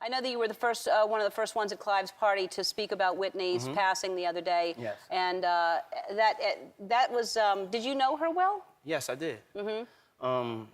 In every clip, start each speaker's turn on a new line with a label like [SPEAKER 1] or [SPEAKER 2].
[SPEAKER 1] I know that you were the first, one of the first ones at Clive's party to speak about Whitney's passing the other day.
[SPEAKER 2] Yes.
[SPEAKER 1] And that was, did you know her well?
[SPEAKER 2] Yes, I did. I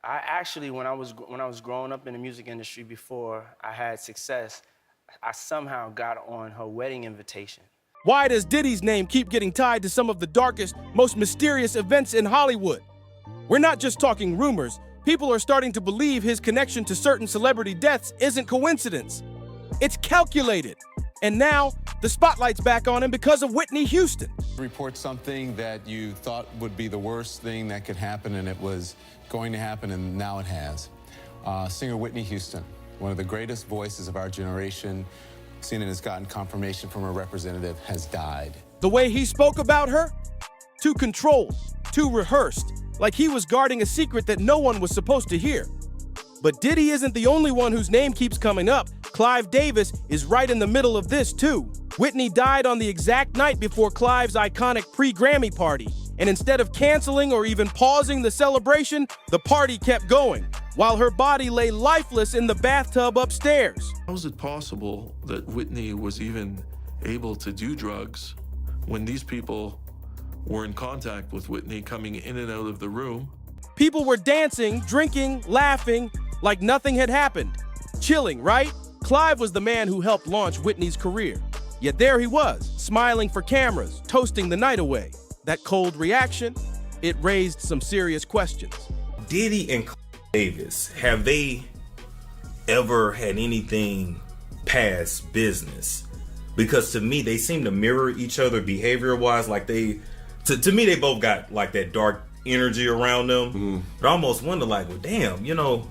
[SPEAKER 2] actually, when I was growing up in the music industry before I had success, I somehow got on her wedding invitation.
[SPEAKER 3] Why does Diddy's name keep getting tied to some of the darkest, most mysterious events in Hollywood? We're not just talking rumors. People are starting to believe his connection to certain celebrity deaths isn't coincidence. It's calculated. And now, the spotlight's back on him because of Whitney Houston.
[SPEAKER 4] Report something that you thought would be the worst thing that could happen, and it was going to happen, and now it has. Singer Whitney Houston, one of the greatest voices of our generation, CNN has gotten confirmation from her representative, has died.
[SPEAKER 3] The way he spoke about her? Too controlled, too rehearsed, like he was guarding a secret that no one was supposed to hear. But Diddy isn't the only one whose name keeps coming up. Clive Davis is right in the middle of this, too. Whitney died on the exact night before Clive's iconic pre-Grammy party. And instead of canceling or even pausing the celebration, the party kept going, while her body lay lifeless in the bathtub upstairs.
[SPEAKER 5] How is it possible that Whitney was even able to do drugs when these people were in contact with Whitney coming in and out of the room?
[SPEAKER 3] People were dancing, drinking, laughing, like nothing had happened. Chilling, right? Clive was the man who helped launch Whitney's career. Yet there he was, smiling for cameras, toasting the night away. That cold reaction, it raised some serious questions.
[SPEAKER 6] Diddy and Davis, have they ever had anything past business? Because to me, they seem to mirror each other behavior-wise. Like to me, they both got like that dark energy around them. But I almost wonder, like, well, damn, you know,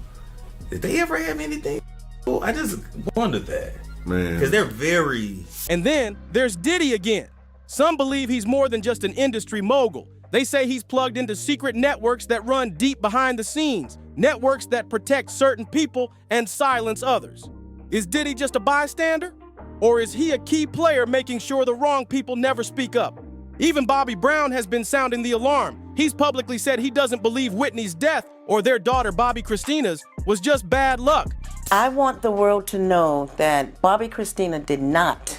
[SPEAKER 6] did they ever have anything? Well, I just wondered that. Man. Because they're very...
[SPEAKER 3] And then there's Diddy again. Some believe he's more than just an industry mogul. They say he's plugged into secret networks that run deep behind the scenes, networks that protect certain people and silence others. Is Diddy just a bystander? Or is he a key player making sure the wrong people never speak up? Even Bobby Brown has been sounding the alarm. He's publicly said he doesn't believe Whitney's death or their daughter Bobby Christina's was just bad luck.
[SPEAKER 7] I want the world to know that Bobby Christina did not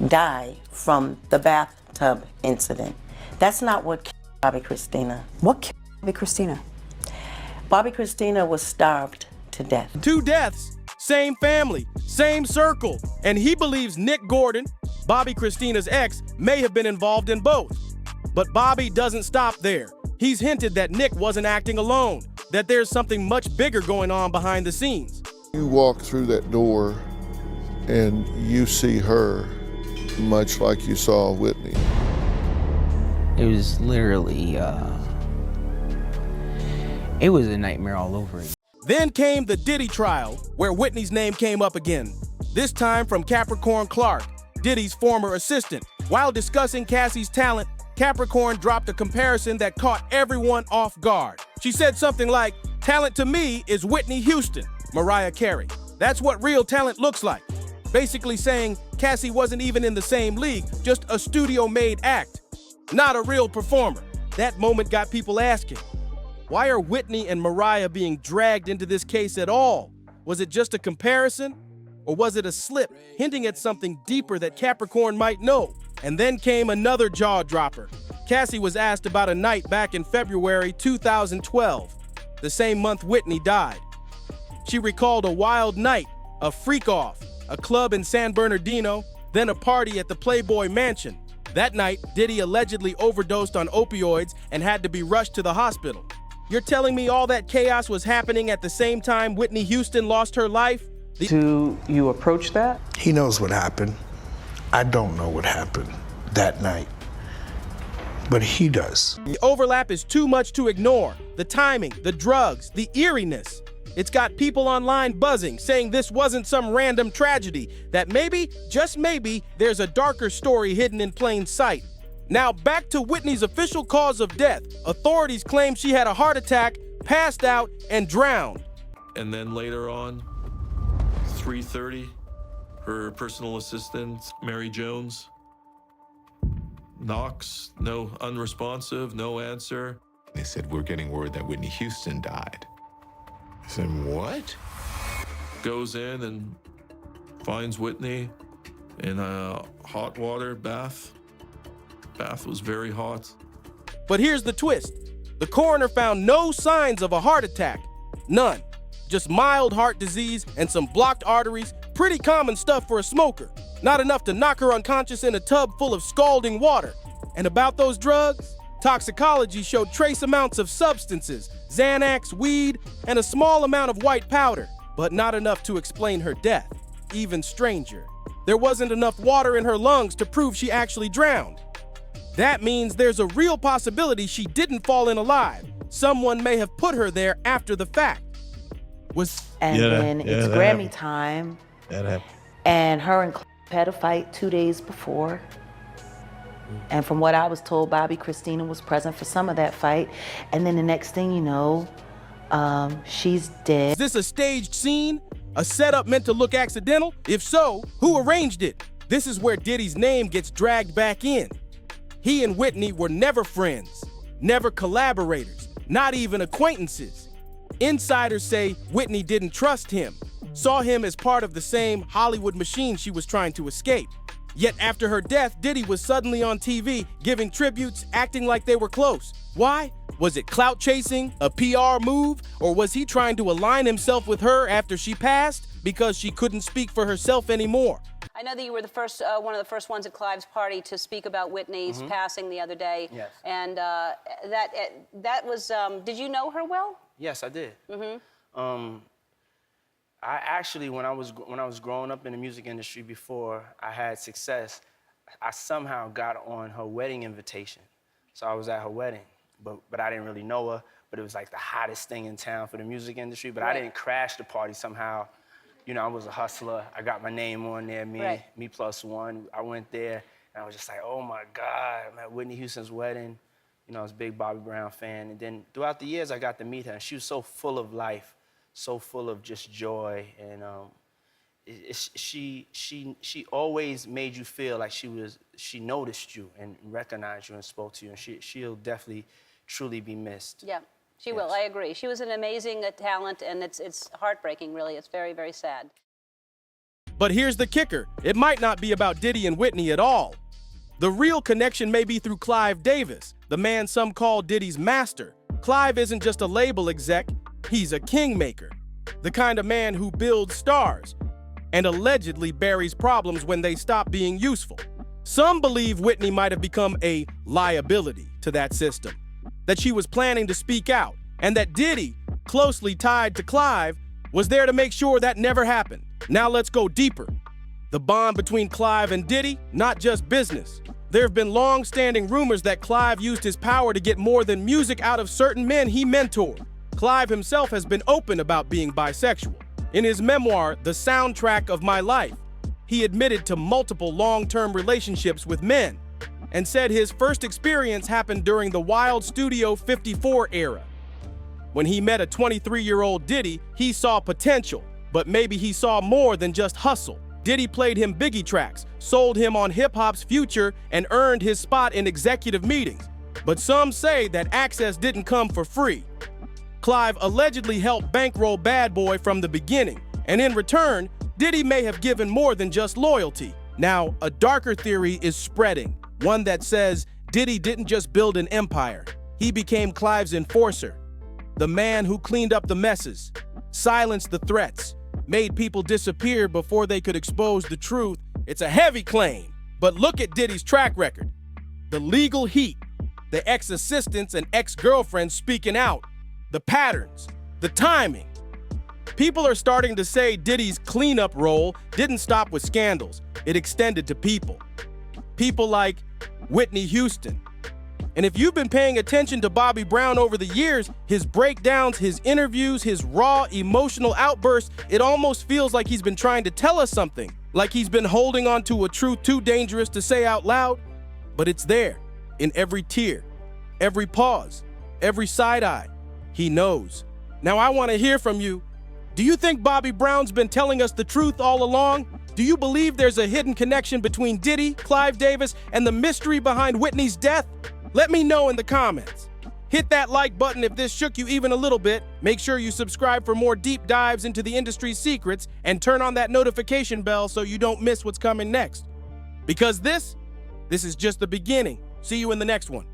[SPEAKER 7] die from the bathtub incident. That's not what killed Bobby Christina.
[SPEAKER 8] What killed Bobby Christina?
[SPEAKER 7] Bobby Christina was starved to death.
[SPEAKER 3] 2 deaths, same family, same circle, and he believes Nick Gordon, Bobby Christina's ex, may have been involved in both. But Bobby doesn't stop there. He's hinted that Nick wasn't acting alone, that there's something much bigger going on behind the scenes.
[SPEAKER 9] You walk through that door and you see her much like you saw Whitney.
[SPEAKER 10] It was literally, it was a nightmare all over again.
[SPEAKER 3] Then came the Diddy trial, where Whitney's name came up again, this time from Capricorn Clark, Diddy's former assistant. While discussing Cassie's talent, Capricorn dropped a comparison that caught everyone off guard. She said something like, "Talent to me is Whitney Houston, Mariah Carey. That's what real talent looks like." Basically saying Cassie wasn't even in the same league, just a studio-made act, not a real performer. That moment got people asking, why are Whitney and Mariah being dragged into this case at all? Was it just a comparison? Or was it a slip, hinting at something deeper that Capricorn might know? And then came another jaw-dropper. Cassie was asked about a night back in February 2012, the same month Whitney died. She recalled a wild night, a freak-off, a club in San Bernardino, then a party at the Playboy Mansion. That night, Diddy allegedly overdosed on opioids and had to be rushed to the hospital. You're telling me all that chaos was happening at the same time Whitney Houston lost her life?
[SPEAKER 11] Do you approach that?
[SPEAKER 12] He knows what happened. I don't know what happened that night, but he does.
[SPEAKER 3] The overlap is too much to ignore. The timing, the drugs, the eeriness. It's got people online buzzing, saying this wasn't some random tragedy, that maybe, just maybe, there's a darker story hidden in plain sight. Now back to Whitney's official cause of death. Authorities claim she had a heart attack, passed out, and drowned.
[SPEAKER 5] And then later on, 3:30, her personal assistant, Mary Jones, knocks, no unresponsive, no answer.
[SPEAKER 4] They said, we're getting word that Whitney Houston died. I said, what?
[SPEAKER 5] goes in and finds Whitney in a hot water bath. Bath was very hot.
[SPEAKER 3] But here's the twist. The coroner found no signs of a heart attack. None. Just mild heart disease and some blocked arteries. Pretty common stuff for a smoker. Not enough to knock her unconscious in a tub full of scalding water. And about those drugs, toxicology showed trace amounts of substances, Xanax, weed, and a small amount of white powder, but not enough to explain her death. Even stranger, there wasn't enough water in her lungs to prove she actually drowned. That means there's a real possibility she didn't fall in alive. Someone may have put her there after the fact.
[SPEAKER 8] And then it's Grammy time.
[SPEAKER 12] That happened.
[SPEAKER 8] And her and Clive had a fight 2 days before. And from what I was told, Bobby Christina was present for some of that fight. And then the next thing you know, she's dead.
[SPEAKER 3] Is this a staged scene? A setup meant to look accidental? If so, who arranged it? This is where Diddy's name gets dragged back in. He and Whitney were never friends, never collaborators, not even acquaintances. Insiders say Whitney didn't trust him, saw him as part of the same Hollywood machine she was trying to escape. Yet after her death, Diddy was suddenly on TV, giving tributes, acting like they were close. Why? Was it clout chasing, a PR move, or was he trying to align himself with her after she passed because she couldn't speak for herself anymore?
[SPEAKER 1] I know that you were the first, one of the first ones at Clive's party to speak about Whitney's passing the other day.
[SPEAKER 2] Yes.
[SPEAKER 1] And that was, did you know her well?
[SPEAKER 2] Yes, I did. I actually, when I was growing up in the music industry before I had success, I somehow got on her wedding invitation. So I was at her wedding, but I didn't really know her. But it was like the hottest thing in town for the music industry. But I didn't crash the party somehow. You know, I was a hustler. I got my name on there, me plus one. I went there, and I was just like, oh my God, I'm at Whitney Houston's wedding. You know, I was a big Bobby Brown fan. And then throughout the years, I got to meet her, and she was so full of life, so full of just joy. And she always made you feel like she noticed you and recognized you and spoke to you. And she'll definitely, truly be missed.
[SPEAKER 1] Yeah. She will, I agree. She was an amazing talent, and it's heartbreaking, really. It's very, very sad.
[SPEAKER 3] But here's the kicker. It might not be about Diddy and Whitney at all. The real connection may be through Clive Davis, the man some call Diddy's master. Clive isn't just a label exec, he's a kingmaker. The kind of man who builds stars and allegedly buries problems when they stop being useful. Some believe Whitney might have become a liability to that system, that she was planning to speak out, and that Diddy, closely tied to Clive, was there to make sure that never happened. Now let's go deeper. The bond between Clive and Diddy, not just business. There have been long-standing rumors that Clive used his power to get more than music out of certain men he mentored. Clive himself has been open about being bisexual. In his memoir, The Soundtrack of My Life, he admitted to multiple long-term relationships with men, and said his first experience happened during the Wild Studio 54 era. When he met a 23-year-old Diddy, he saw potential, but maybe he saw more than just hustle. Diddy played him Biggie tracks, sold him on hip-hop's future, and earned his spot in executive meetings. But some say that access didn't come for free. Clive allegedly helped bankroll Bad Boy from the beginning, and in return, Diddy may have given more than just loyalty. Now, a darker theory is spreading. One that says Diddy didn't just build an empire. He became Clive's enforcer, the man who cleaned up the messes, silenced the threats, made people disappear before they could expose the truth. It's a heavy claim, but look at Diddy's track record. The legal heat, the ex-assistants and ex-girlfriends speaking out, the patterns, the timing. People are starting to say Diddy's cleanup role didn't stop with scandals. It extended to people. People like Whitney Houston. And if you've been paying attention to Bobby Brown over the years, his breakdowns, his interviews, his raw emotional outbursts, it almost feels like he's been trying to tell us something, like he's been holding on to a truth too dangerous to say out loud. But it's there, in every tear, every pause, every side eye. He knows. Now I want to hear from you. Do you think Bobby Brown's been telling us the truth all along? Do you believe there's a hidden connection between Diddy, Clive Davis, and the mystery behind Whitney's death? Let me know in the comments. Hit Hit that like button if this shook you even a little bit. Make sure you subscribe for more deep dives into the industry's secrets and turn on that notification bell so you don't miss what's coming next. Because this is just the beginning. See you in the next one.